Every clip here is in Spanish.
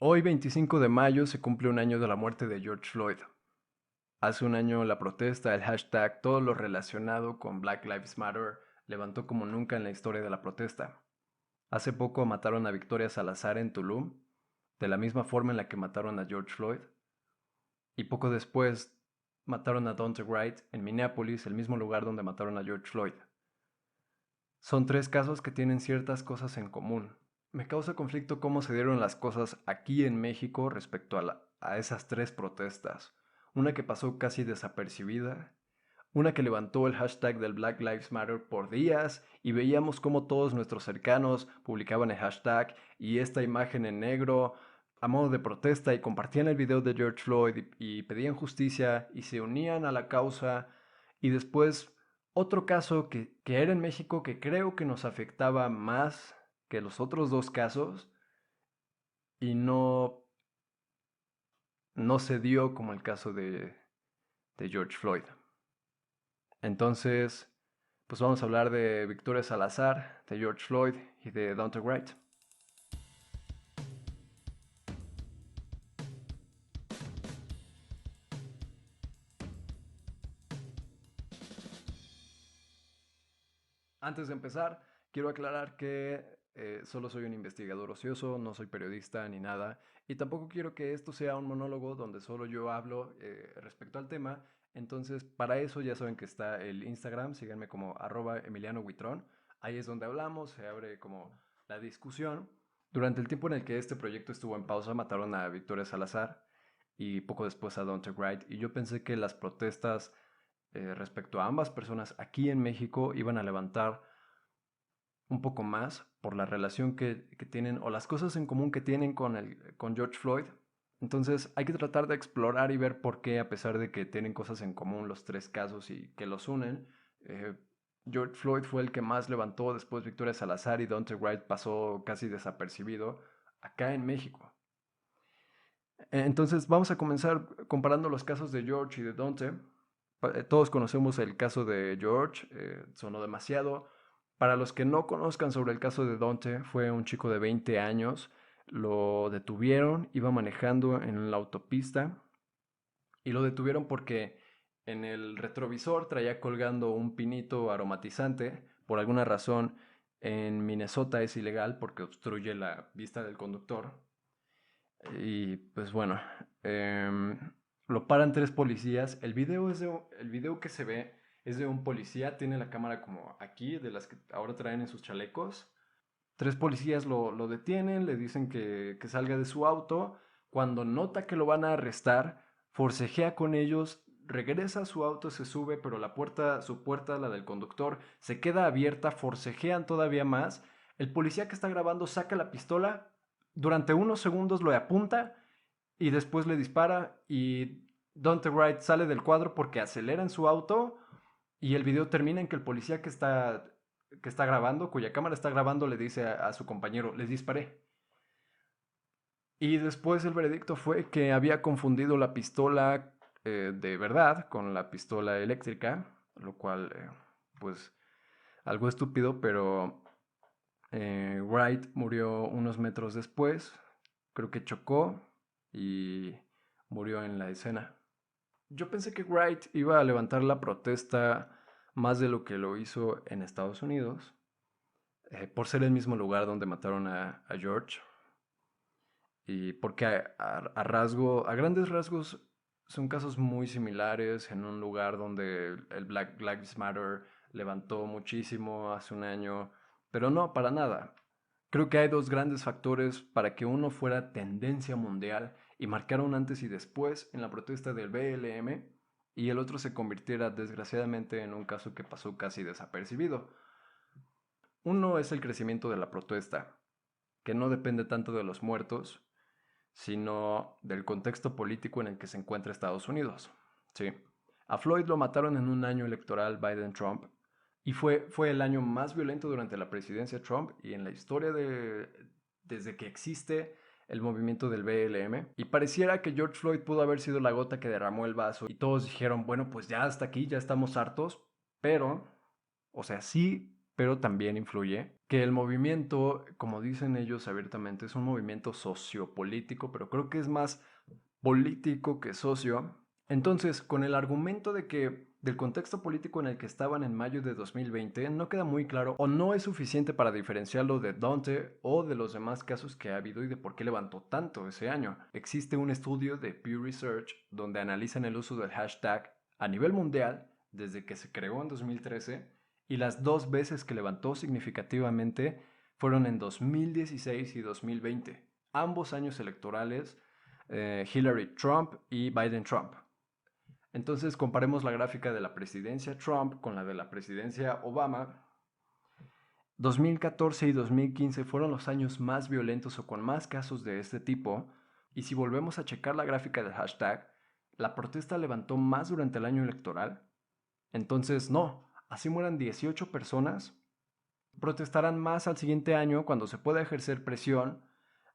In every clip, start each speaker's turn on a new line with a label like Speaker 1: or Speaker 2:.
Speaker 1: Hoy, 25 de mayo, se cumple un año de la muerte de George Floyd. Hace un año la protesta, el hashtag, todo lo relacionado con Black Lives Matter levantó como nunca en la historia de la protesta. Hace poco mataron a Victoria Salazar en Tulum, de la misma forma en la que mataron a George Floyd, y poco después mataron a Daunte Wright en Minneapolis, el mismo lugar donde mataron a George Floyd. Son tres casos que tienen ciertas cosas en común. Me causa conflicto cómo se dieron las cosas aquí en México respecto a esas tres protestas. Una que pasó casi desapercibida, una que levantó el hashtag del Black Lives Matter por días y veíamos cómo todos nuestros cercanos publicaban el hashtag y esta imagen en negro a modo de protesta y compartían el video de George Floyd y pedían justicia y se unían a la causa. Y después otro caso que era en México que creo que nos afectaba más que los otros dos casos y no se dio como el caso de George Floyd. Entonces, pues vamos a hablar de Victoria Salazar, de George Floyd y de Daunte Wright. Antes de empezar, quiero aclarar que solo soy un investigador ocioso, no soy periodista ni nada, y tampoco quiero que esto sea un monólogo donde solo yo hablo respecto al tema. Entonces, para eso ya saben que está el Instagram, síganme como @emilianohuitrón. Ahí es donde hablamos, se abre como la discusión. Durante el tiempo en el que este proyecto estuvo en pausa, mataron a Victoria Salazar y poco después a Daunte Wright, y yo pensé que las protestas respecto a ambas personas aquí en México iban a levantar un poco más por la relación que tienen o las cosas en común que tienen con George Floyd. Entonces hay que tratar de explorar y ver por qué, a pesar de que tienen cosas en común los tres casos y que los unen, eh, George Floyd fue el que más levantó, después Victoria Salazar y Daunte Wright pasó casi desapercibido acá en México. Entonces vamos a comenzar comparando los casos de George y de Daunte. Todos conocemos el caso de George, sonó demasiado. Para los que no conozcan sobre el caso de Daunte, fue un chico de 20 años, lo detuvieron, iba manejando en la autopista y lo detuvieron porque en el retrovisor traía colgando un pinito aromatizante. Por alguna razón en Minnesota es ilegal porque obstruye la vista del conductor. Y pues bueno, em, lo paran tres policías. El video que se ve es de un policía, tiene la cámara como aquí, de las que ahora traen en sus chalecos. Tres policías lo detienen, le dicen que salga de su auto. Cuando nota que lo van a arrestar, forcejea con ellos, regresa a su auto, se sube, pero su puerta, la del conductor, se queda abierta, forcejean todavía más. El policía que está grabando saca la pistola, durante unos segundos lo apunta y después le dispara y Dante Wright sale del cuadro porque acelera en su auto y el video termina en que el policía que está grabando, cuya cámara está grabando, le dice a su compañero, les disparé. Y después el veredicto fue que había confundido la pistola de verdad con la pistola eléctrica, lo cual, pues, algo estúpido, pero Wright murió unos metros después, creo que chocó y murió en la escena. Yo pensé que Wright iba a levantar la protesta más de lo que lo hizo en Estados Unidos, por ser el mismo lugar donde mataron a George, y porque a grandes rasgos son casos muy similares en un lugar donde el Black Lives Matter levantó muchísimo hace un año, pero no, para nada. Creo que hay dos grandes factores para que uno fuera tendencia mundial y marcara un antes y después en la protesta del BLM y el otro se convirtiera desgraciadamente en un caso que pasó casi desapercibido. Uno es el crecimiento de la protesta, que no depende tanto de los muertos, sino del contexto político en el que se encuentra Estados Unidos. Sí. A Floyd lo mataron en un año electoral Biden-Trump y fue el año más violento durante la presidencia Trump y en la historia desde que existe el movimiento del BLM. Y pareciera que George Floyd pudo haber sido la gota que derramó el vaso y todos dijeron, bueno, pues ya hasta aquí, ya estamos hartos, pero, o sea, sí, pero también influye que el movimiento, como dicen ellos abiertamente, es un movimiento sociopolítico, pero creo que es más político que socio. Entonces, con el argumento de que del contexto político en el que estaban en mayo de 2020, no queda muy claro o no es suficiente para diferenciarlo de Dante o de los demás casos que ha habido y de por qué levantó tanto ese año. Existe un estudio de Pew Research donde analizan el uso del hashtag a nivel mundial desde que se creó en 2013 y las dos veces que levantó significativamente fueron en 2016 y 2020, ambos años electorales, Hillary Trump y Biden Trump. Entonces comparemos la gráfica de la presidencia Trump con la de la presidencia Obama. 2014 y 2015 fueron los años más violentos o con más casos de este tipo, y si volvemos a checar la gráfica del hashtag, la protesta levantó más durante el año electoral. Entonces no, así mueran 18 personas, protestarán más al siguiente año cuando se pueda ejercer presión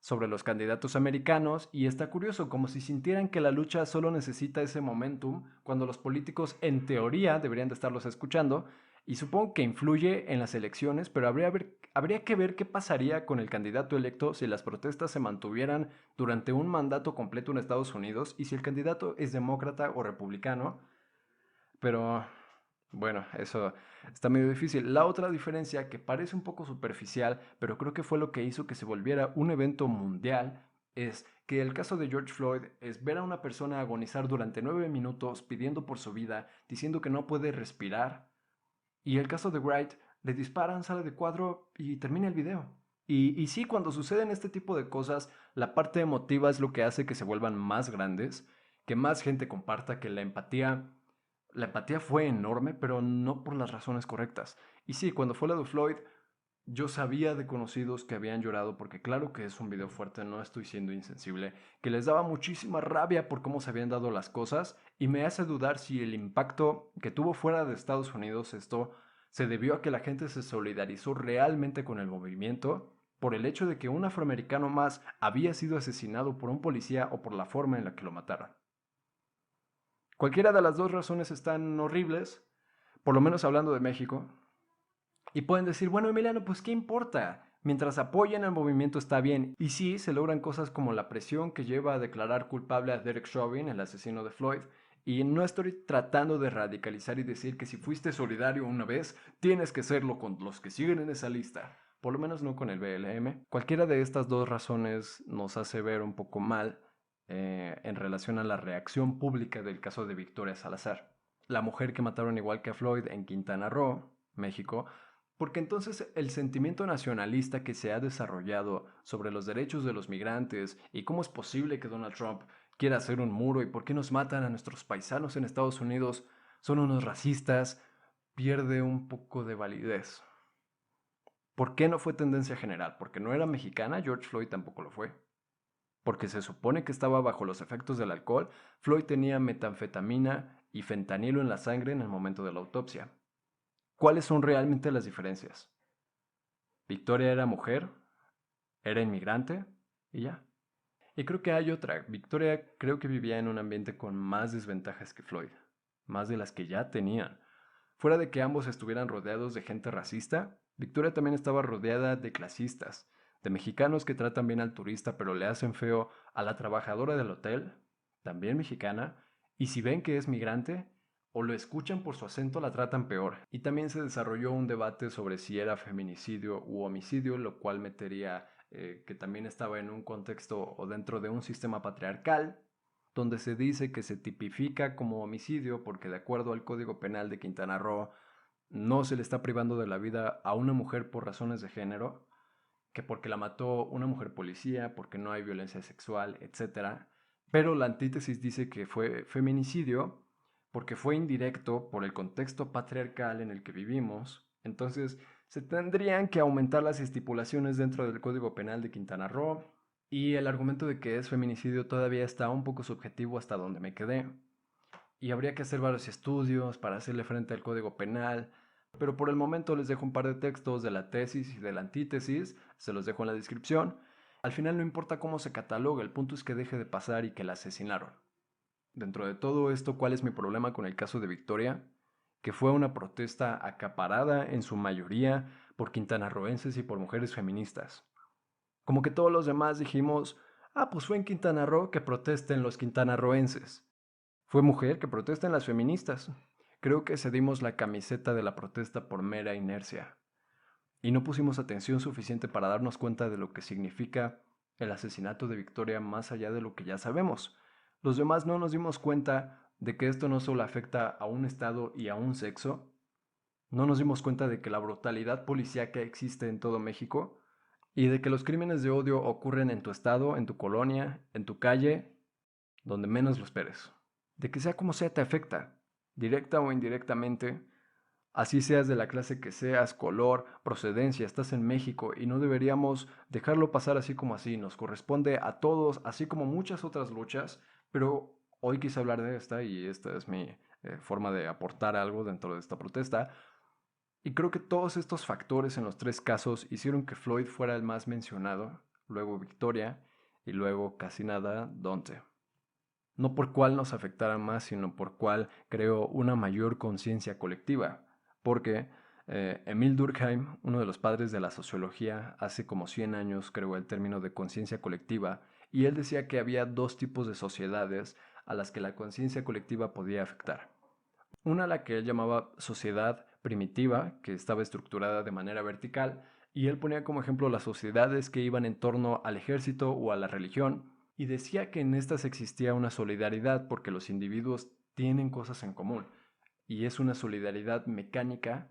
Speaker 1: sobre los candidatos americanos, y está curioso, como si sintieran que la lucha solo necesita ese momentum, cuando los políticos en teoría deberían de estarlos escuchando, y supongo que influye en las elecciones, pero habría que ver qué pasaría con el candidato electo si las protestas se mantuvieran durante un mandato completo en Estados Unidos y si el candidato es demócrata o republicano, pero bueno, eso está medio difícil. La otra diferencia, que parece un poco superficial, pero creo que fue lo que hizo que se volviera un evento mundial, es que el caso de George Floyd es ver a una persona agonizar durante 9 minutos pidiendo por su vida, diciendo que no puede respirar. Y el caso de Wright, le disparan, sale de cuadro y termina el video. Y sí, cuando suceden este tipo de cosas, la parte emotiva es lo que hace que se vuelvan más grandes, que más gente comparta, que la empatía fue enorme, pero no por las razones correctas. Y sí, cuando fue la de Floyd, yo sabía de conocidos que habían llorado porque claro que es un video fuerte, no estoy siendo insensible, que les daba muchísima rabia por cómo se habían dado las cosas y me hace dudar si el impacto que tuvo fuera de Estados Unidos esto se debió a que la gente se solidarizó realmente con el movimiento por el hecho de que un afroamericano más había sido asesinado por un policía o por la forma en la que lo mataron. Cualquiera de las dos razones están horribles, por lo menos hablando de México, y pueden decir, bueno, Emiliano, pues ¿qué importa? Mientras apoyen al movimiento está bien. Y sí, se logran cosas como la presión que lleva a declarar culpable a Derek Chauvin, el asesino de Floyd. Y no estoy tratando de radicalizar y decir que si fuiste solidario una vez, tienes que serlo con los que siguen en esa lista. Por lo menos no con el BLM. Cualquiera de estas dos razones nos hace ver un poco mal en relación a la reacción pública del caso de Victoria Salazar, la mujer que mataron igual que a Floyd en Quintana Roo, México, porque entonces el sentimiento nacionalista que se ha desarrollado sobre los derechos de los migrantes y cómo es posible que Donald Trump quiera hacer un muro y por qué nos matan a nuestros paisanos en Estados Unidos, son unos racistas, pierde un poco de validez. ¿Por qué no fue tendencia general? Porque no era mexicana, George Floyd tampoco lo fue. Porque se supone que estaba bajo los efectos del alcohol, Floyd tenía metanfetamina y fentanilo en la sangre en el momento de la autopsia. ¿Cuáles son realmente las diferencias? Victoria era mujer, era inmigrante y ya. Y creo que hay otra. Victoria creo que vivía en un ambiente con más desventajas que Floyd, más de las que ya tenían. Fuera de que ambos estuvieran rodeados de gente racista, Victoria también estaba rodeada de clasistas, de mexicanos que tratan bien al turista pero le hacen feo a la trabajadora del hotel, también mexicana, y si ven que es migrante, o lo escuchan por su acento, la tratan peor. Y también se desarrolló un debate sobre si era feminicidio u homicidio, lo cual metería que también estaba en un contexto o dentro de un sistema patriarcal, donde se dice que se tipifica como homicidio porque de acuerdo al Código Penal de Quintana Roo no se le está privando de la vida a una mujer por razones de género, que porque la mató una mujer policía, porque no hay violencia sexual, etcétera. Pero la antítesis dice que fue feminicidio porque fue indirecto por el contexto patriarcal en el que vivimos. Entonces, se tendrían que aumentar las estipulaciones dentro del Código Penal de Quintana Roo. Y el argumento de que es feminicidio todavía está un poco subjetivo hasta donde me quedé. Y habría que hacer varios estudios para hacerle frente al Código Penal. Pero por el momento les dejo un par de textos de la tesis y de la antítesis, se los dejo en la descripción. Al final no importa cómo se cataloga, el punto es que deje de pasar y que la asesinaron. Dentro de todo esto, ¿cuál es mi problema con el caso de Victoria? que fue una protesta acaparada en su mayoría por quintanarroenses y por mujeres feministas. Como que todos los demás dijimos, pues fue en Quintana Roo, que protesten los quintanarroenses. Fue mujer, que protesten las feministas. Creo que cedimos la camiseta de la protesta por mera inercia. Y no pusimos atención suficiente para darnos cuenta de lo que significa el asesinato de Victoria más allá de lo que ya sabemos. Los demás no nos dimos cuenta de que esto no solo afecta a un estado y a un sexo. No nos dimos cuenta de que la brutalidad policíaca existe en todo México y de que los crímenes de odio ocurren en tu estado, en tu colonia, en tu calle, donde menos lo esperes. De que sea como sea te afecta, directa o indirectamente. Así seas de la clase que seas, color, procedencia, estás en México y no deberíamos dejarlo pasar así como así. Nos corresponde a todos, así como muchas otras luchas, pero hoy quise hablar de esta y esta es mi forma de aportar algo dentro de esta protesta. Y creo que todos estos factores en los tres casos hicieron que Floyd fuera el más mencionado, luego Victoria y luego casi nada Dante. No por cuál nos afectara más, sino por cuál creó una mayor conciencia colectiva. Porque Emil Durkheim, uno de los padres de la sociología, hace como 100 años creó el término de conciencia colectiva y él decía que había dos tipos de sociedades a las que la conciencia colectiva podía afectar. Una a la que él llamaba sociedad primitiva, que estaba estructurada de manera vertical, y él ponía como ejemplo las sociedades que iban en torno al ejército o a la religión, y decía que en estas existía una solidaridad porque los individuos tienen cosas en común, y es una solidaridad mecánica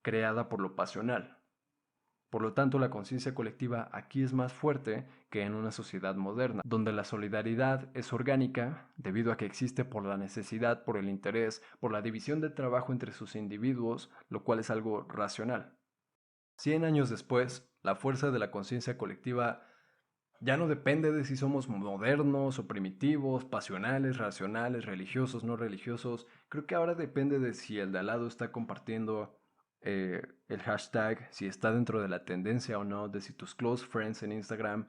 Speaker 1: creada por lo pasional. Por lo tanto, la conciencia colectiva aquí es más fuerte que en una sociedad moderna, donde la solidaridad es orgánica debido a que existe por la necesidad, por el interés, por la división del trabajo entre sus individuos, lo cual es algo racional. 100 años después, la fuerza de la conciencia colectiva ya no depende de si somos modernos o primitivos, pasionales, racionales, religiosos, no religiosos. Creo que ahora depende de si el de al lado está compartiendo el hashtag, si está dentro de la tendencia o no, de si tus close friends en Instagram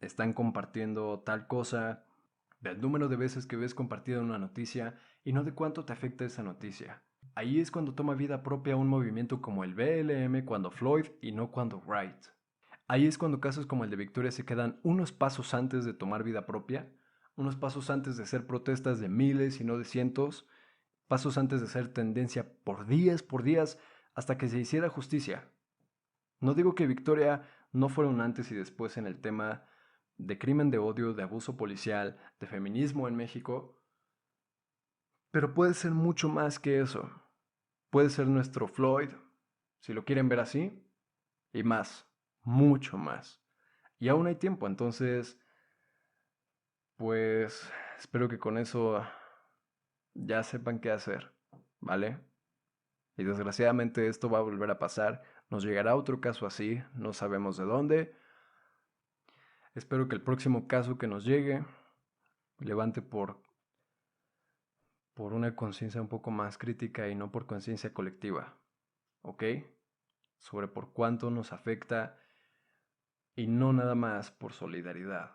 Speaker 1: están compartiendo tal cosa, del número de veces que ves compartida una noticia y no de cuánto te afecta esa noticia. Ahí es cuando toma vida propia un movimiento como el BLM, cuando Floyd y no cuando Wright. Ahí es cuando casos como el de Victoria se quedan unos pasos antes de tomar vida propia, unos pasos antes de ser protestas de miles y no de cientos, pasos antes de ser tendencia por días, hasta que se hiciera justicia. No digo que Victoria no fuera un antes y después en el tema de crimen de odio, de abuso policial, de feminismo en México, pero puede ser mucho más que eso. Puede ser nuestro Floyd, si lo quieren ver así, y más, mucho más. Y aún hay tiempo, entonces, pues espero que con eso ya sepan qué hacer, ¿vale? Y desgraciadamente esto va a volver a pasar, nos llegará otro caso así, no sabemos de dónde. Espero que el próximo caso que nos llegue levante por una conciencia un poco más crítica y no por conciencia colectiva, ¿ok? Sobre por cuánto nos afecta y no nada más por solidaridad,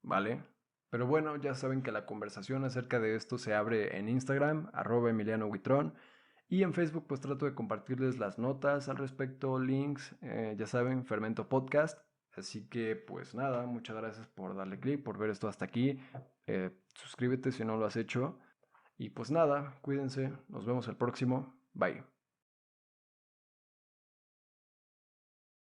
Speaker 1: ¿vale? Pero bueno, ya saben que la conversación acerca de esto se abre en Instagram, @EmilianoWuitrón, y en Facebook pues trato de compartirles las notas al respecto, links, ya saben, Fermento Podcast. Así que pues nada, muchas gracias por darle clic, por ver esto hasta aquí. Suscríbete si no lo has hecho. Y pues nada, cuídense, nos vemos el próximo. Bye.